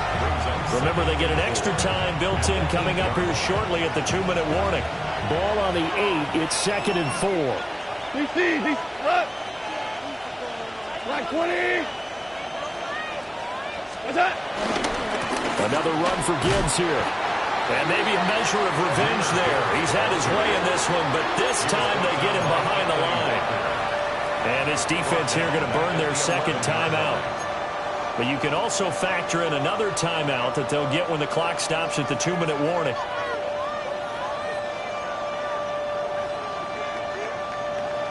Remember, they get an extra time built in coming up here shortly at the 2-minute warning. Ball on the 8. It's 2nd and 4. DC, Black 20. What's that? Another run for Gibbs here. And maybe a measure of revenge there. He's had his way in this one, but this time they get him behind the line. And his defense here going to burn their second timeout. But you can also factor in another timeout that they'll get when the clock stops at the 2-minute warning.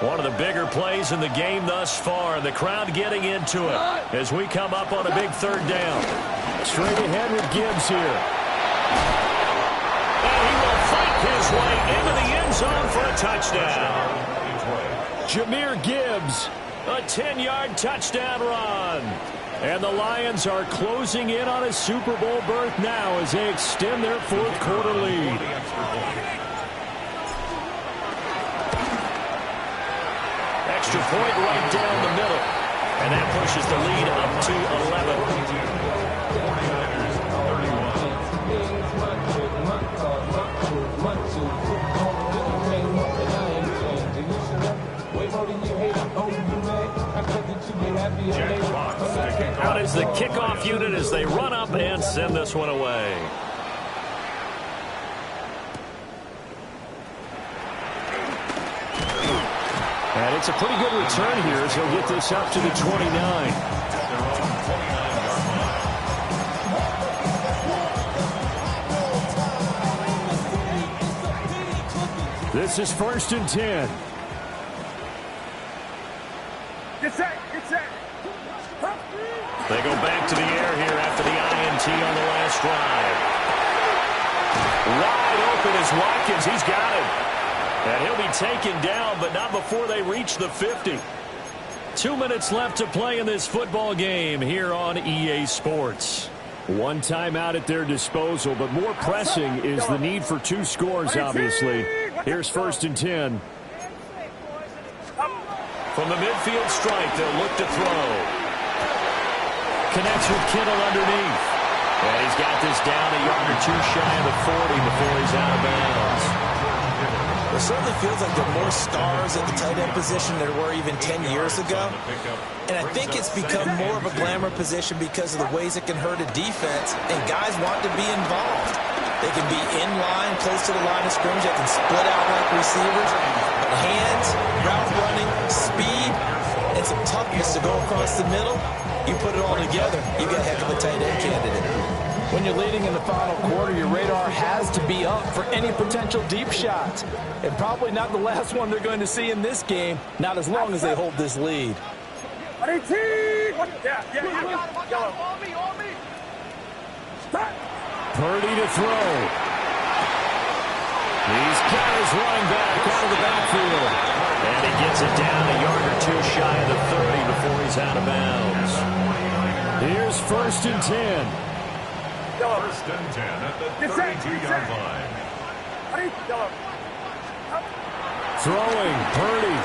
One of the bigger plays in the game thus far. The crowd getting into it as we come up on a big third down. Straight ahead with Gibbs here. And he will fight his way into the end zone for a touchdown. Jahmyr Gibbs, a 10-yard touchdown run. And the Lions are closing in on a Super Bowl berth now as they extend their fourth quarter lead. Extra point right down the middle. And that pushes the lead up to 11. Out is the kickoff unit as they run up and send this one away. And it's a pretty good return here as he'll get this up to the 29. This is 1st and 10. Get set, get set. They go back to the air here after the INT on the last drive. Wide open is Watkins. He's got him. And he'll be taken down, but not before they reach the 50. 2 minutes left to play in this football game here on EA Sports. One timeout at their disposal, but more pressing is the need for 2 scores, obviously. Here's 1st and 10. From the midfield stripe, they'll look to throw. Connects with Kittle underneath. And he's got this down a yard or 2 shy of the 40 before he's out of bounds. It certainly feels like there are more stars at the tight end position than there were even 10 years ago. And I think it's become more of a glamour position because of the ways it can hurt a defense, and guys want to be involved. They can be in line, close to the line of scrimmage. They can split out like receivers. Hands, route running, speed, and some toughness to go across the middle. You put it all together, you got a heck of a tight end candidate. When you're leading in the final quarter, your radar has to be up for any potential deep shots. And probably not the last one they're going to see in this game, not as long as they hold this lead. Purdy to throw. got his running back out of the backfield. And he gets it down a yard or two shy of the 30 before he's out of bounds. Here's 1st and 10. 1st and 10 at the 32-yard line. Throwing, Purdy.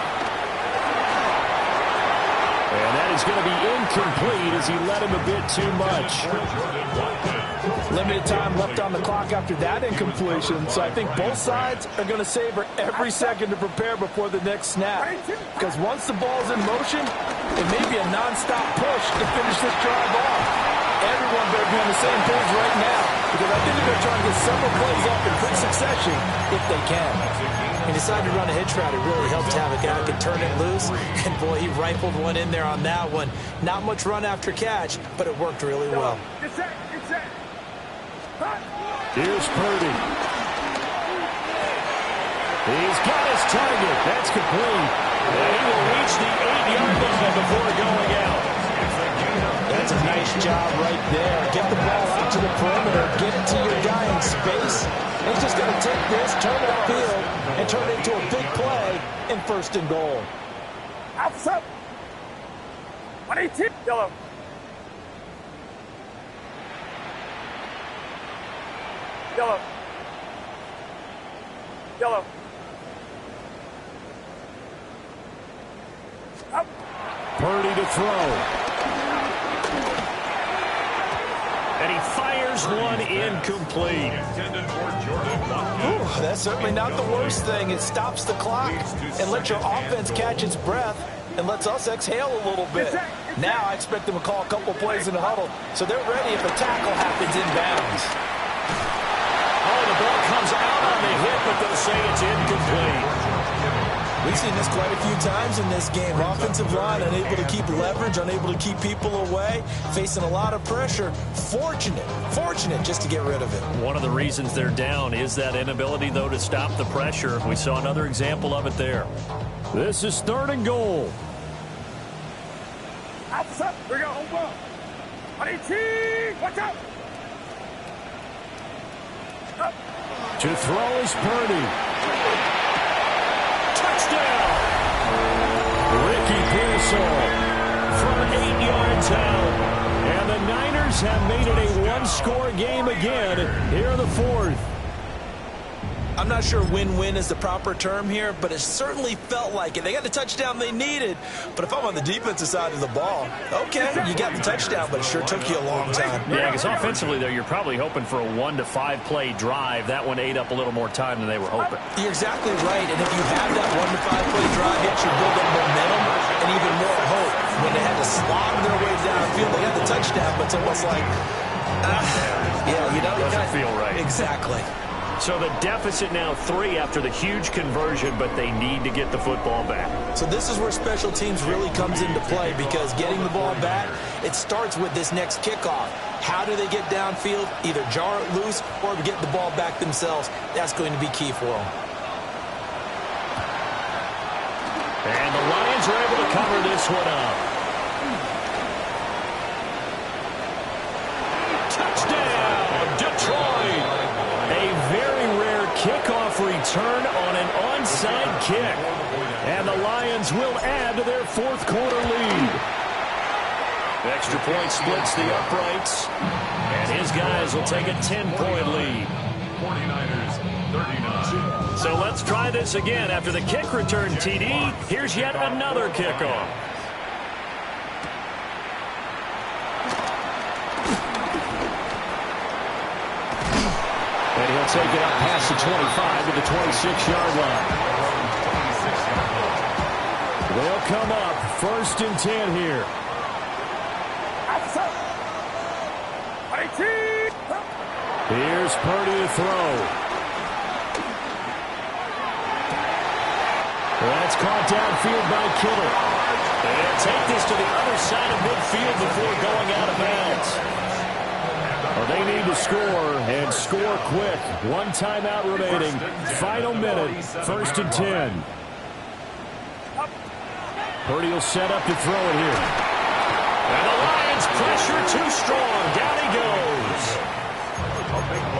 And that is going to be incomplete as he led him a bit too much. Limited time left on the clock after that incompletion, so I think both sides are going to savor every second to prepare before the next snap. Because once the ball's in motion, it may be a non-stop push to finish this drive off. Everyone better be on the same page right now, because I think they're going to try and get several plays off in quick succession if they can. He decided to run a hitch route. It really helped Havoc out and turn it loose. And, boy, he rifled one in there on that one. Not much run after catch, but it worked really well. Here's Purdy. He's got his target. That's complete. And he will reach the 8-yard line before going out. That's a nice job right there. Get the ball out to the perimeter. Get it to your guy in space. And he's just going to take this, turn it upfield, and turn it into a big play in 1st and goal. Outside. 118. Yellow. Yellow. Yellow. Up. Purdy to throw. And he fires one incomplete. Ooh, that's certainly not the worst thing. It stops the clock and lets your offense catch its breath and lets us exhale a little bit. Now I expect them to call a couple plays in the huddle so they're ready if a tackle happens inbounds. Oh, the ball comes out on the hit, but they'll say it's incomplete. We've seen this quite a few times in this game. Offensive line unable to keep leverage, unable to keep people away, facing a lot of pressure. Fortunate just to get rid of it. One of the reasons they're down is that inability, though, to stop the pressure. We saw another example of it there. This is 3rd and goal. Outside. We go home ball. 118. Watch out. Up. To throw is Purdy. Touchdown! Ricky Pearsall from 8 yards out. And the Niners have made it a one-score game again here in the 4th. I'm not sure win-win is the proper term here, but it certainly felt like it. They got the touchdown they needed, but if I'm on the defensive side of the ball, okay, you got the touchdown, but it sure took you a long time. Yeah, because offensively, though, you're probably hoping for a 1 to 5 play drive. That one ate up a little more time than they were hoping. You're exactly right, and if you have that 1 to 5 play drive, it should build up momentum and even more hope. When they had to slog their way downfield, they got the touchdown, but it's almost like, yeah, you know, it doesn't feel right. Exactly. So the deficit now 3 after the huge conversion, but they need to get the football back. So this is where special teams really comes into play, because getting the ball back, it starts with this next kickoff. How do they get downfield? Either jar it loose or get the ball back themselves. That's going to be key for them. And the Lions are able to cover this one up. Touchdown, Detroit! A very rare kickoff return on an onside kick. And the Lions will add to their 4th quarter lead. Extra point splits the uprights. And his guys will take a 10-point lead. 49ers, 39. So let's try this again. After the kick return TD, here's yet another kickoff. And he'll take it up past the 25 to the 26-yard line. They'll come up 1st and 10 here. Here's Purdy to throw. That's caught downfield by Kittle. They'll take this to the other side of midfield before going out of bounds. Well, they need to score, and score quick. 1 timeout remaining. Final minute, 1st and 10. Purdy will set up to throw it here. And the Lions pressure too strong. Down he goes.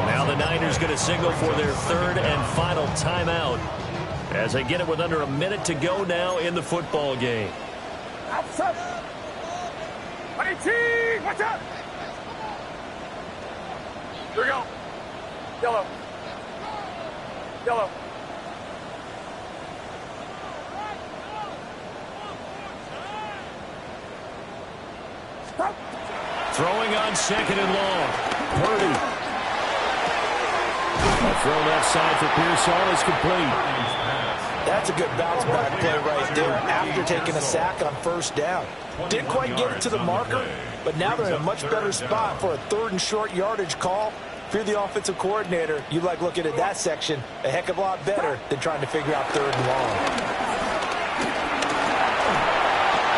Now the Niners going to signal for their third and final timeout as they get it with under a minute to go now in the football game. Outside. Watch out. Here we go. Yellow. Yellow. Stop. Throwing on second and long. Purdy. A throw left side for Pearsall is complete. That's a good bounce back play right there after taking a sack on first down. Didn't quite get it to the marker, but now they're in a much better spot for a third and short yardage call. If you're the offensive coordinator, you like looking at that section a heck of a lot better than trying to figure out third and long.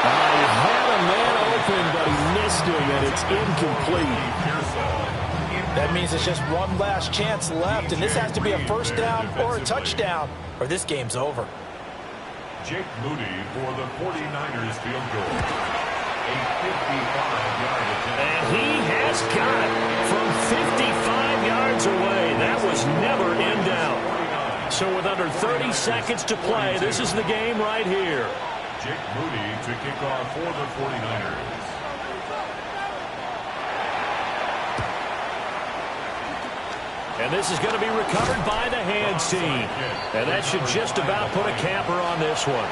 He had a man open, but he missed him, and it's incomplete. That means it's just one last chance left, and this has to be a first down or a touchdown, or this game's over. Jake Moody for the 49ers field goal. A 55-yard attempt. And he has got it from 55 yards away. That was never in doubt. So with under 30 seconds to play, this is the game right here. Jake Moody to kick off for the 49ers. And this is going to be recovered by the hands team. And that should just about put a capper on this one.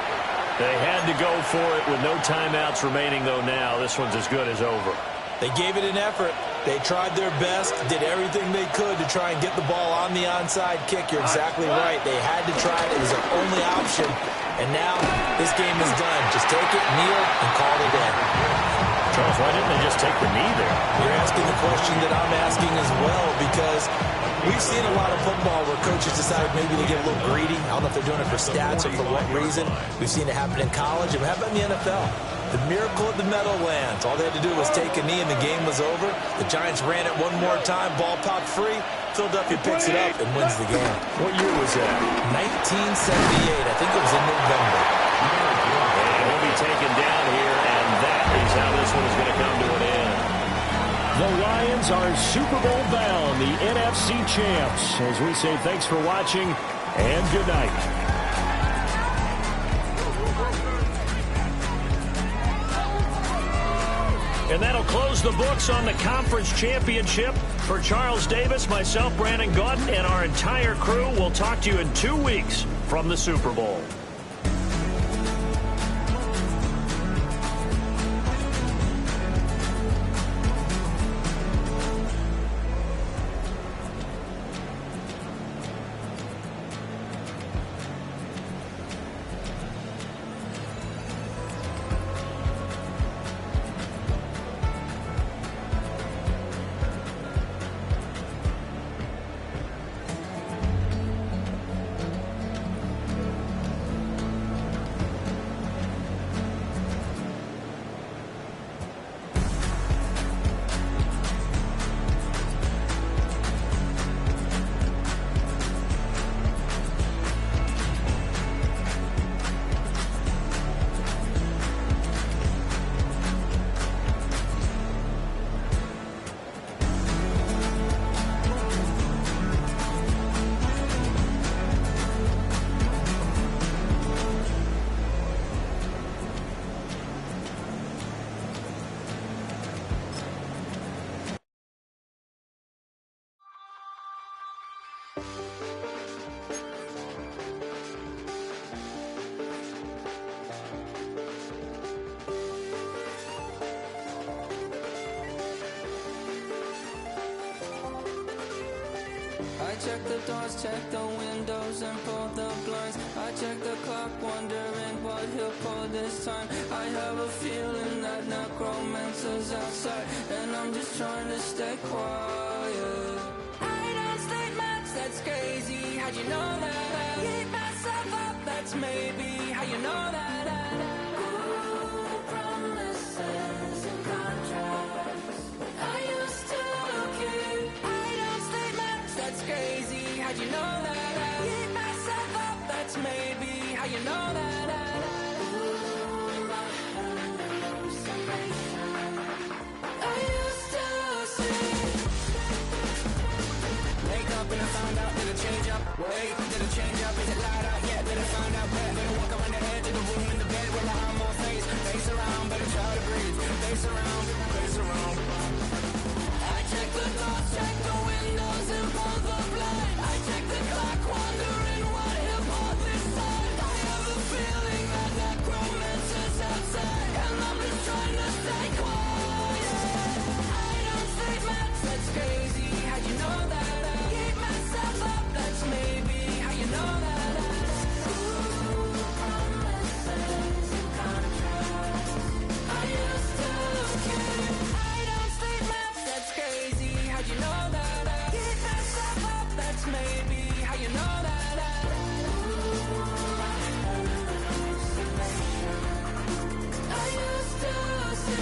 They had to go for it with no timeouts remaining, though now. This one's as good as over. They gave it an effort. They tried their best, did everything they could to try and get the ball on the onside kick. You're exactly right. They had to try it. It was their only option. And now this game is done. Just take it, kneel, and call it in. Charles, why didn't they just take the knee there? You're asking the question that I'm asking as well, because we've seen a lot of football where coaches decided maybe to get a little greedy. I don't know if they're doing it for stats or for what reason. We've seen it happen in college. And how about in the NFL? The miracle of the Meadowlands. All they had to do was take a knee and the game was over. The Giants ran it one more time. Ball popped free. Philadelphia picks it up and wins the game. What year was that? 1978. I think it was in November. And he'll be taken down here, and that is how this one is going to come to an end. The Lions are Super Bowl bound, the NFC champs. As we say thanks for watching and good night. And that'll close the books on the conference championship. For Charles Davis, myself, Brandon Gaudin, and our entire crew, we'll talk to you in 2 weeks from the Super Bowl. Check the doors, check the windows, and pull the blinds. I check the clock, wondering what he'll pull this time. I have a feeling that necromancer's outside, and I'm just trying to stay quiet. I don't state much, that's crazy. How'd you know that? I keep myself up, that's maybe how you know that. Ooh, promises and contracts. I used to keep. I don't state much, that's crazy. How'd you know that? I keep myself up, that's maybe how you know that. Ooh, my hallucination. I used to see. Make Wait, did it change up? Is it light up? Yeah, did it find out where? Better walk around the edge of the room in the bed with my arm on face. Face around, better try to breathe. Face around, face around. I check the doors, check the windows and pull the blind. I check the clock, wondering what hit bought this time. I have a feeling that necromancer's outside, and I'm just trying to stay quiet. I don't sleep much, that's crazy. How'd you know that? I keep myself up, that's maybe how you know that. Ooh, promises and contracts. I used to keep. I don't sleep much, that's crazy. How'd you know that? I keep myself up, that's maybe how you know that. I used to say.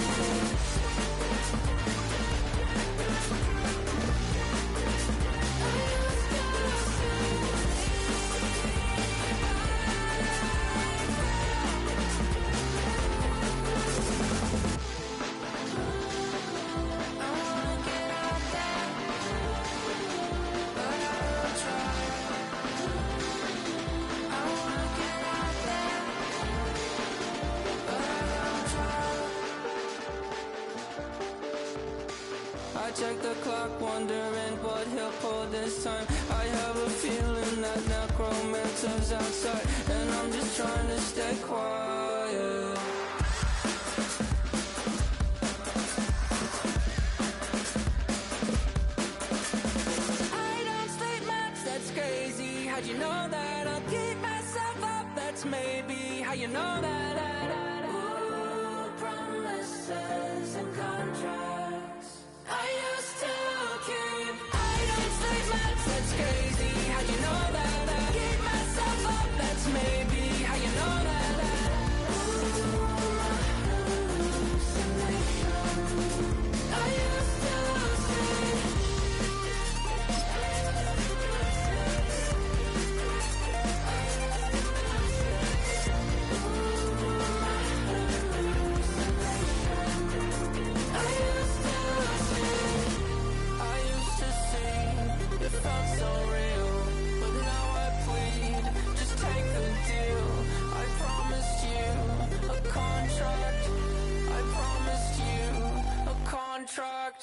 I check the clock, wondering what he'll pull this time. I have a feeling that necromancer's outside, and I'm just trying to stay quiet. I don't sleep much, that's crazy. How'd you know that? I'll keep myself up, that's maybe how you know that. Ooh, promises and contracts. I used to keep. I don't sleep much, that's crazy. How'd you know that? I keep myself up, that's maybe how you know that. I used to it felt so real, but now I plead, just take the deal. I promised you a contract. I promised you a contract.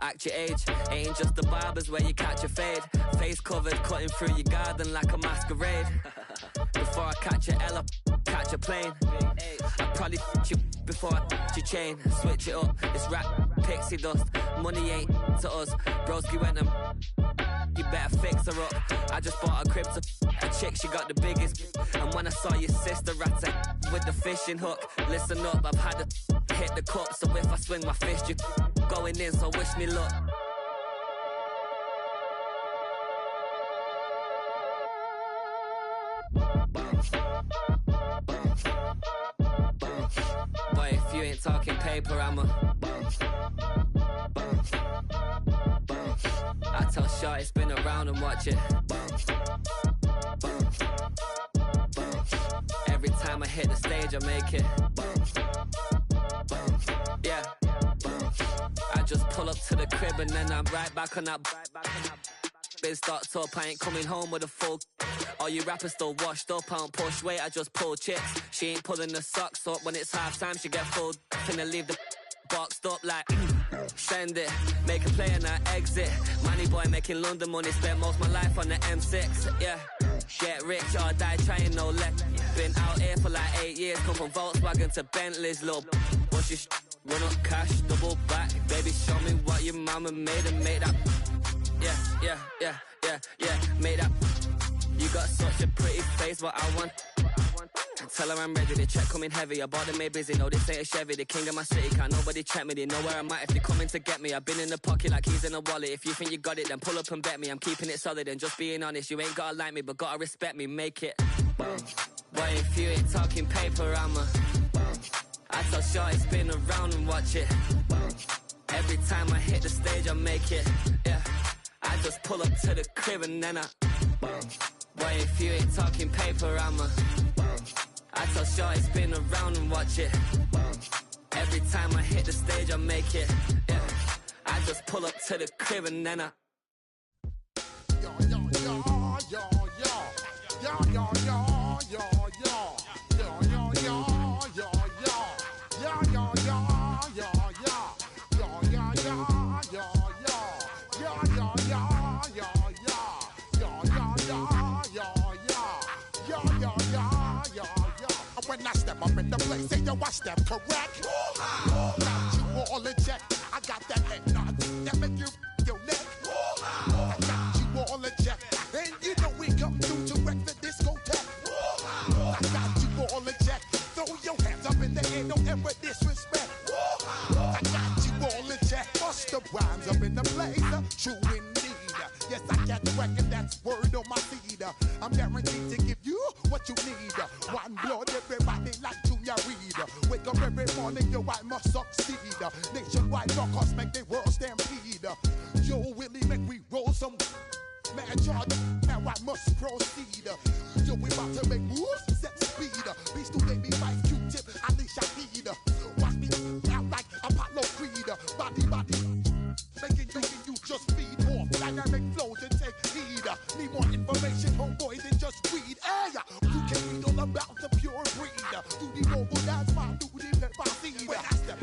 Act your age, ain't just the barbers where you catch a fade. Face covered, cutting through your garden like a masquerade. Before I catch a L up, catch a plane. I probably f*** you before I f*** your chain. Switch it up, it's rap, pixie dust. Money ain't to us, broski went and you better fix her up. I just bought a crib to a chick, she got the biggest. And when I saw your sister at it with the fishing hook, listen up, I've had to hit the cup. So if I swing my fist, you going in, so wish me luck. Boy, if you ain't talking paper, I'm a I tell Shorty spin around and watch it. Every time I hit the stage, I make it. Yeah. I just pull up to the crib and then I'm right back on that. Been stocked up, I ain't coming home with a full. All you rappers still washed up, I don't push weight, I just pull chips. She ain't pulling the socks up, when it's half time she get full. Finna leave the boxed up like send it, make a play and I exit. Money boy making London money, spent most of my life on the M6. Yeah, get rich or die trying, no left. Been out here for like 8 years, come from Volkswagen to Bentley's, little. What's your run up cash, double back. Baby, show me what your mama made and make that. Yeah, made that. You got such a pretty face, but I want. Tell her I'm ready, the check coming heavy. I bought them made busy, no this ain't a Chevy. The king of my city, can't nobody check me. They know where I'm at if they coming to get me. I've been in the pocket like keys in a wallet. If you think you got it, then pull up and bet me. I'm keeping it solid and just being honest. You ain't gotta like me, but gotta respect me, make it. Boy, if you ain't talking paper, I tell Shorty spin around and watch it. Every time I hit the stage, I make it. Yeah, I just pull up to the crib and then I. Boy, if you ain't talking paper, I tell Shorty spin around and watch it. Every time I hit the stage, I make it. Yeah, I just pull up to the crib and then I. Yo, yo, yo, yo, yo, yo, yo, yo, yo, yo. When I step up in the place, say yo, I step correct. Got you all in check. I got that head nod that make you your neck. I got you all in check, and you know we come through to wreck the discotheque. I got you all in check. Throw your hands up in the air, don't ever disrespect. I got you all in check. Bust the rhymes up in the place, true indeed. Yes, I got the record, that's word on my feed. I'm guaranteed to give you what you need. One blood, everybody like Junior Reed. Wake up every morning, yo, I must succeed. Nationwide rockers make the world stampede. Yo, Willie, make we roll some mad charge. Now I must proceed. Yo, we about to make moves, set speed. Beast to baby, fight Q-tip, Alicia Heed. Watch me out like Apollo Creed. Body, making you just feed off dynamic flows and take heed. Need more information, homeboy, than just weed. Hey, you can read all about the pure breed. Do the noble, that's my duty, pepper seed. When I step